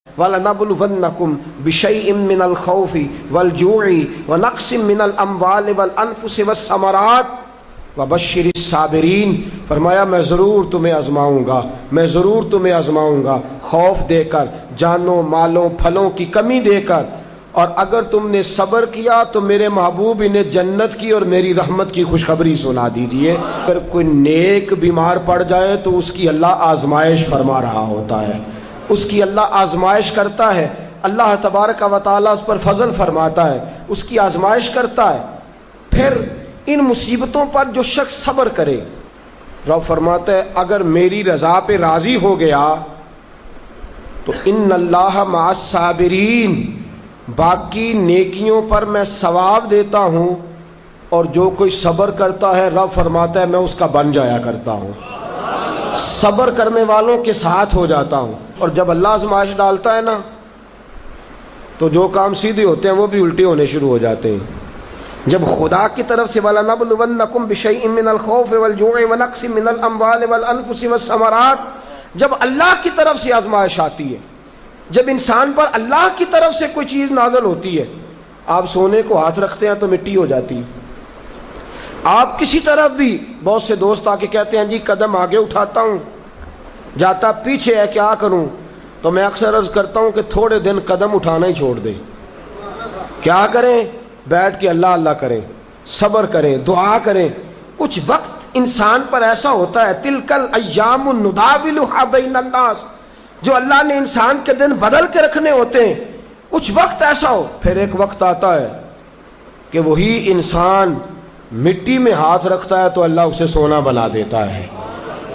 وَلَنَبْلُوَنَّكُمْ بِشَيْءٍ مِّنَ الْخَوْفِ وَالْجُوعِ وَنَقْصٍ مِّنَ الْأَمْوَالِ وَالْأَنفُسِ وَالثَّمَرَاتِ وَبَشِّرِ الصَّابِرِينَ۔ فرمایا میں ضرور تمہیں آزماؤں گا، میں ضرور تمہیں آزماؤں گا، خوف دے کر، جانوں مالوں پھلوں کی کمی دے کر، اور اگر تم نے صبر کیا تو میرے محبوب انہیں جنت کی اور میری رحمت کی خوشخبری سنا دیجئے۔ اگر کوئی نیک بیمار پڑ جائے تو اس کی اللہ آزمائش فرما رہا ہوتا ہے، اس کی اللہ آزمائش کرتا ہے، اللہ تبارک و تعالیٰ اس پر فضل فرماتا ہے، اس کی آزمائش کرتا ہے۔ پھر ان مصیبتوں پر جو شخص صبر کرے، رب فرماتا ہے اگر میری رضا پہ راضی ہو گیا تو ان اللہ مع الصابرین، باقی نیکیوں پر میں ثواب دیتا ہوں، اور جو کوئی صبر کرتا ہے رب فرماتا ہے میں اس کا بن جایا کرتا ہوں، صبر کرنے والوں کے ساتھ ہو جاتا ہوں۔ اور جب اللہ آزمائش ڈالتا ہے نا تو جو کام سیدھے ہوتے ہیں وہ بھی الٹے ہونے شروع ہو جاتے ہیں۔ جب خدا کی طرف سے وَلَنَبْلُوَنَّكُمْ بِشَيْءٍ مِّنَ الْخَوْفِ وَالْجُوعِ وَنَقْصٍ مِّنَ الْأَمْوَالِ وَالْأَنفُسِ وَالثَّمَرَاتِ، جب اللہ کی طرف سے آزمائش آتی ہے، جب انسان پر اللہ کی طرف سے کوئی چیز نازل ہوتی ہے، آپ سونے کو ہاتھ رکھتے ہیں تو مٹی ہو جاتی ہے، آپ کسی طرف بھی، بہت سے دوست آ کے کہتے ہیں جی قدم آگے اٹھاتا ہوں جاتا پیچھے ہے، کیا کروں؟ تو میں اکثر عرض کرتا ہوں کہ تھوڑے دن قدم اٹھانا ہی چھوڑ دیں۔ کیا کریں؟ بیٹھ کے اللہ اللہ کریں، صبر کریں، دعا کریں۔ کچھ وقت انسان پر ایسا ہوتا ہے، تلک الایام نداولها بین الناس، جو اللہ نے انسان کے دن بدل کے رکھنے ہوتے ہیں، کچھ وقت ایسا ہو، پھر ایک وقت آتا ہے کہ وہی انسان مٹی میں ہاتھ رکھتا ہے تو اللہ اسے سونا بنا دیتا ہے۔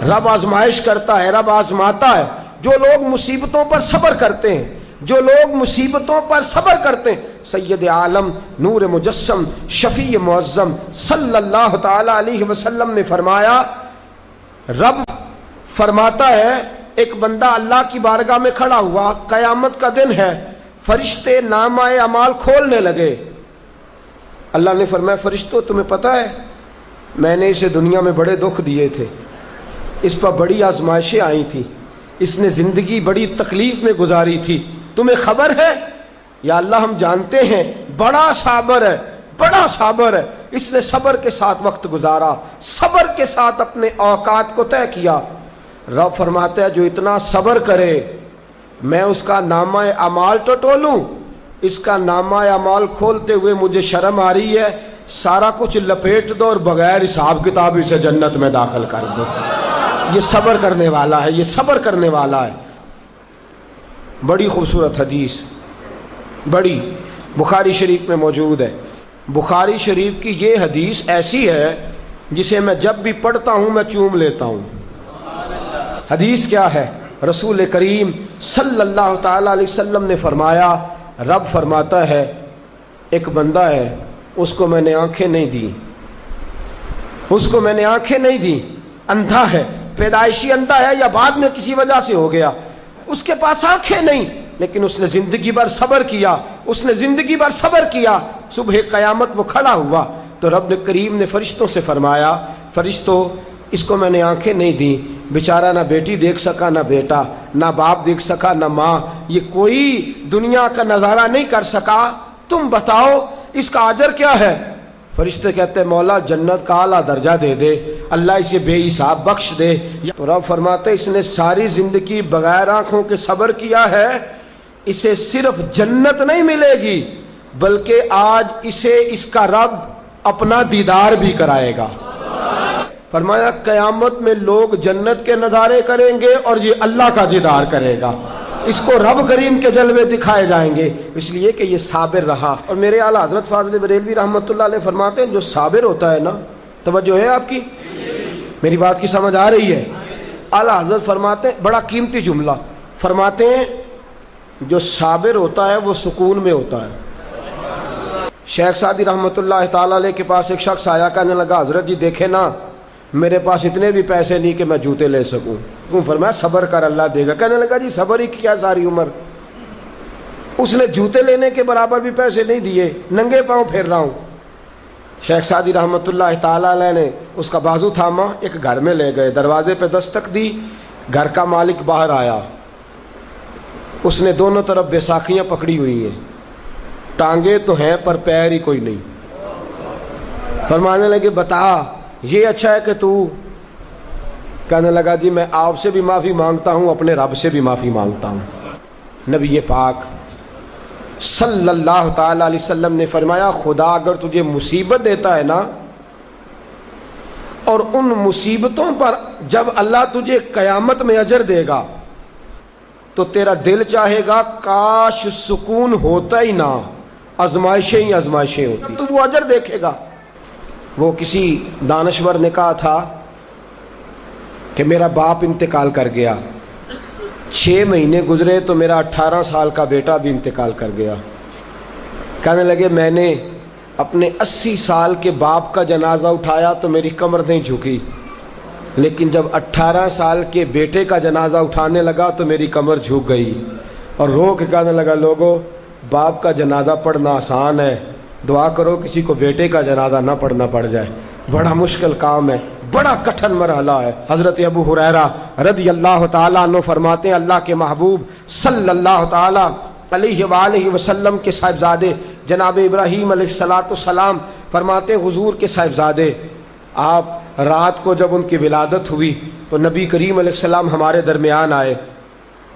رب آزمائش کرتا ہے، رب آزماتا ہے۔ جو لوگ مصیبتوں پر صبر کرتے ہیں، جو لوگ مصیبتوں پر صبر کرتے ہیں، سید عالم نور مجسم شفیع معظم صلی اللہ تعالی علیہ وسلم نے فرمایا، رب فرماتا ہے ایک بندہ اللہ کی بارگاہ میں کھڑا ہوا، قیامت کا دن ہے، فرشتے نامہ اعمال کھولنے لگے۔ اللہ نے فرمایا فرشتوں تمہیں پتہ ہے میں نے اسے دنیا میں بڑے دکھ دیے تھے، اس پر بڑی آزمائشیں آئی تھیں، اس نے زندگی بڑی تکلیف میں گزاری تھی، تمہیں خبر ہے؟ یا اللہ ہم جانتے ہیں، بڑا صابر ہے، بڑا صابر ہے، اس نے صبر کے ساتھ وقت گزارا، صبر کے ساتھ اپنے اوقات کو طے کیا۔ رب فرماتا ہے جو اتنا صبر کرے میں اس کا نامہ اعمال ٹٹولوں، اس کا نامہ اعمال کھولتے ہوئے مجھے شرم آ رہی ہے، سارا کچھ لپیٹ دو اور بغیر حساب کتاب اسے جنت میں داخل کر دو۔ یہ صبر کرنے والا ہے، یہ صبر کرنے والا ہے۔ بڑی خوبصورت حدیث، بڑی، بخاری شریف میں موجود ہے۔ بخاری شریف کی یہ حدیث ایسی ہے جسے میں جب بھی پڑھتا ہوں میں چوم لیتا ہوں۔ حدیث کیا ہے؟ رسول کریم صلی اللہ تعالی علیہ وسلم نے فرمایا، رب فرماتا ہے ایک بندہ ہے، اس کو میں نے آنکھیں نہیں دی، اس کو میں نے آنکھیں نہیں دی، اندھا ہے، پیدائشی اندھا ہے یا بعد میں کسی وجہ سے ہو گیا، اس کے پاس آنکھیں نہیں، لیکن اس نے زندگی بھر صبر کیا، اس نے زندگی بھر صبر کیا، صبح قیامت وہ کھڑا ہوا تو رب کریم نے فرشتوں سے فرمایا، فرشتوں اس کو میں نے آنکھیں نہیں دی، بیچارہ نہ بیٹی دیکھ سکا نہ بیٹا، نہ باپ دیکھ سکا نہ ماں، یہ کوئی دنیا کا نظارہ نہیں کر سکا، تم بتاؤ اس کا اجر کیا ہے؟ فرشتے کہتے ہیں مولا جنت کا اعلیٰ درجہ دے دے، اللہ اسے بے حساب بخش دے۔ تو رب فرماتے اس نے ساری زندگی بغیر آنکھوں کے صبر کیا ہے، اسے صرف جنت نہیں ملے گی بلکہ آج اسے اس کا رب اپنا دیدار بھی کرائے گا۔ فرمایا قیامت میں لوگ جنت کے نظارے کریں گے اور یہ اللہ کا دیدار کرے گا، اس کو رب کریم کے جلوے دکھائے جائیں گے، اس لیے کہ یہ صابر رہا۔ اور میرے اعلیٰ حضرت فاضل بریلوی رحمۃ اللہ علیہ فرماتے ہیں جو صابر ہوتا ہے نا، توجہ ہے آپ کی، میری بات کی سمجھ آ رہی ہے؟ اعلیٰ حضرت فرماتے ہیں بڑا قیمتی جملہ، فرماتے ہیں جو صابر ہوتا ہے وہ سکون میں ہوتا ہے۔ شیخ سعدی رحمۃ اللہ تعالی علیہ کے پاس ایک شخص آیا، کہنے لگا حضرت جی دیکھیں نا میرے پاس اتنے بھی پیسے نہیں کہ میں جوتے لے سکوں، فرمایا صبر کر اللہ دے گا۔ کہنے لگا جی صبر ہی کیا ساری عمر، اس نے جوتے لینے کے برابر بھی پیسے نہیں دیے، ننگے پاؤں پھر رہا ہوں۔ شیخ سعدی رحمۃ اللہ تعالی علیہ نے اس کا بازو تھاما، ایک گھر میں لے گئے، دروازے پہ دستک دی، گھر کا مالک باہر آیا، اس نے دونوں طرف بیساکھیاں پکڑی ہوئی ہیں، ٹانگیں تو ہیں پر پیر ہی کوئی نہیں۔ فرمانے لگے بتا یہ اچھا ہے کہ تو؟ کہنے لگا جی میں آپ سے بھی معافی مانگتا ہوں، اپنے رب سے بھی معافی مانگتا ہوں۔ نبی پاک صلی اللہ تعالی علیہ وسلم نے فرمایا خدا اگر تجھے مصیبت دیتا ہے نا، اور ان مصیبتوں پر جب اللہ تجھے قیامت میں اجر دے گا تو تیرا دل چاہے گا کاش سکون ہوتا ہی نہ، آزمائشیں ہی آزمائشیں ہوتی، تو وہ اجر دیکھے گا۔ وہ کسی دانشور نے کہا تھا کہ میرا باپ انتقال کر گیا، 6 مہینے گزرے تو میرا 18 سال کا بیٹا بھی انتقال کر گیا۔ کہنے لگے میں نے اپنے 80 سال کے باپ کا جنازہ اٹھایا تو میری کمر نہیں جھکی، لیکن جب 18 سال کے بیٹے کا جنازہ اٹھانے لگا تو میری کمر جھک گئی، اور رو کے کہنے لگا لوگوں باپ کا جنازہ پڑھنا آسان ہے، دعا کرو کسی کو بیٹے کا جنازہ نہ پڑھنا پڑ جائے، بڑا مشکل کام ہے، بڑا کٹھن مرحلہ ہے۔ حضرت ابو ہریرہ رضی اللہ تعالیٰ عنہ فرماتے ہیں اللہ کے محبوب صلی اللہ تعالیٰ علیہ وآلہ وسلم کے صاحبزادے جناب ابراہیم علیہ السلام فرماتے ہیں حضور کے صاحبزادے آپ رات کو جب ان کی ولادت ہوئی تو نبی کریم علیہ السلام ہمارے درمیان آئے۔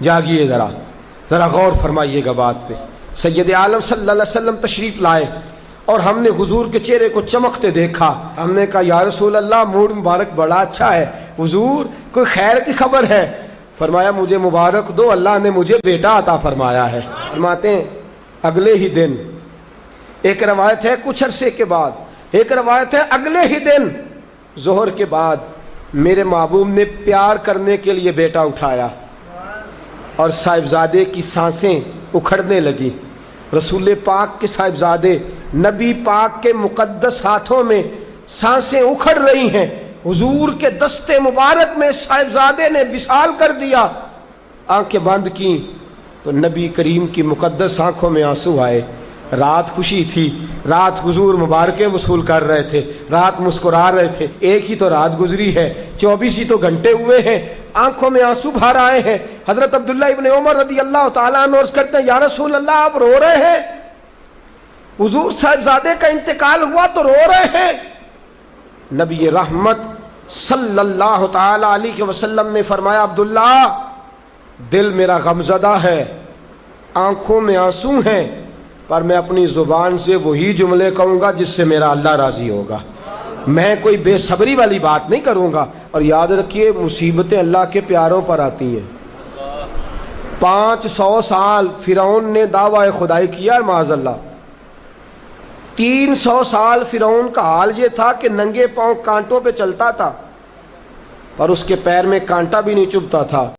جاگیے ذرا غور فرمائیے گا بات پہ۔ سید عالم صلی اللہ علیہ وسلم تشریف لائے اور ہم نے حضور کے چہرے کو چمکتے دیکھا۔ ہم نے کہا یا رسول اللہ موڈ مبارک بڑا اچھا ہے، حضور کوئی خیر کی خبر ہے؟ فرمایا مجھے مبارک دو، اللہ نے مجھے بیٹا عطا فرمایا ہے۔ فرماتے ہیں اگلے ہی دن، ایک روایت ہے کچھ عرصے کے بعد، ایک روایت ہے اگلے ہی دن ظہر کے بعد میرے محبوب نے پیار کرنے کے لیے بیٹا اٹھایا اور صاحبزادے کی سانسیں اکھڑنے لگی۔ رسول پاک کے صاحبزادے نبی پاک کے مقدس ہاتھوں میں سانسیں اکھڑ رہی ہیں، حضور کے دستے مبارک میں صاحبزادے نے وصال کر دیا۔ آنکھیں بند کی تو نبی کریم کی مقدس آنکھوں میں آنسو آئے۔ رات خوشی تھی، رات حضور مبارکیں وصول کر رہے تھے، رات مسکرا رہے تھے، ایک ہی تو رات گزری ہے، 24 ہی تو گھنٹے ہوئے ہیں، آنکھوں میں آنسو بھر آئے ہیں۔ حضرت عبداللہ ابن عمر رضی اللہ تعالیٰ عنہ عرض کرتے ہیں یا رسول اللہ آپ رو رہے ہیں؟ حضور صاحبزادے کا انتقال ہوا تو رو رہے ہیں؟ نبی رحمت صلی اللہ تعالی علیہ وسلم نے فرمایا عبداللہ دل میرا غمزدہ ہے، آنکھوں میں آنسو ہیں، پر میں اپنی زبان سے وہی جملے کہوں گا جس سے میرا اللہ راضی ہوگا، میں کوئی بے صبری والی بات نہیں کروں گا۔ اور یاد رکھیے مصیبتیں اللہ کے پیاروں پر آتی ہیں۔ 500 سال فرعون نے دعویٰ خدائی کیا ہے معاذ اللہ، 300 سال فرعون کا حال یہ تھا کہ ننگے پاؤں کانٹوں پہ چلتا تھا پر اس کے پیر میں کانٹا بھی نہیں چبھتا تھا۔